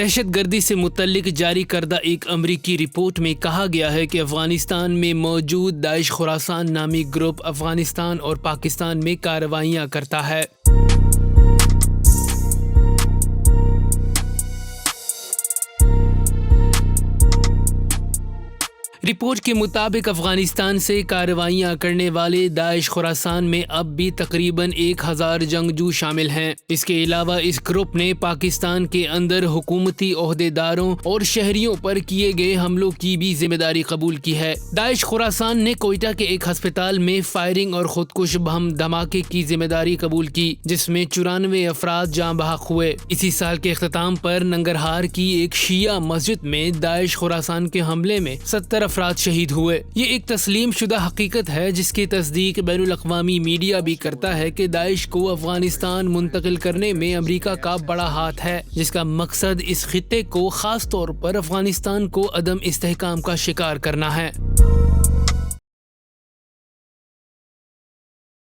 دہشت گردی سے متعلق جاری کردہ ایک امریکی رپورٹ میں کہا گیا ہے کہ افغانستان میں موجود داعش خراسان نامی گروپ افغانستان اور پاکستان میں کارروائیاں کرتا ہے۔ رپورٹ کے مطابق افغانستان سے کارروائیاں کرنے والے داعش خراسان میں اب بھی تقریباً 1000 جنگجو شامل ہیں۔ اس کے علاوہ اس گروپ نے پاکستان کے اندر حکومتی عہدیداروں اور شہریوں پر کیے گئے حملوں کی بھی ذمہ داری قبول کی ہے۔ داعش خراسان نے کوئٹہ کے ایک ہسپتال میں فائرنگ اور خودکش بم دھماکے کی ذمہ داری قبول کی، جس میں 94 افراد جاں بحق ہوئے۔ اسی سال کے اختتام پر ننگرہار کی ایک شیعہ مسجد میں داعش خراسان کے حملے میں 70 افراد شہید ہوئے۔ یہ ایک تسلیم شدہ حقیقت ہے جس کی تصدیق بین الاقوامی میڈیا بھی کرتا ہے کہ داعش کو افغانستان منتقل کرنے میں امریکہ کا بڑا ہاتھ ہے، جس کا مقصد اس خطے کو خاص طور پر افغانستان کو عدم استحکام کا شکار کرنا ہے۔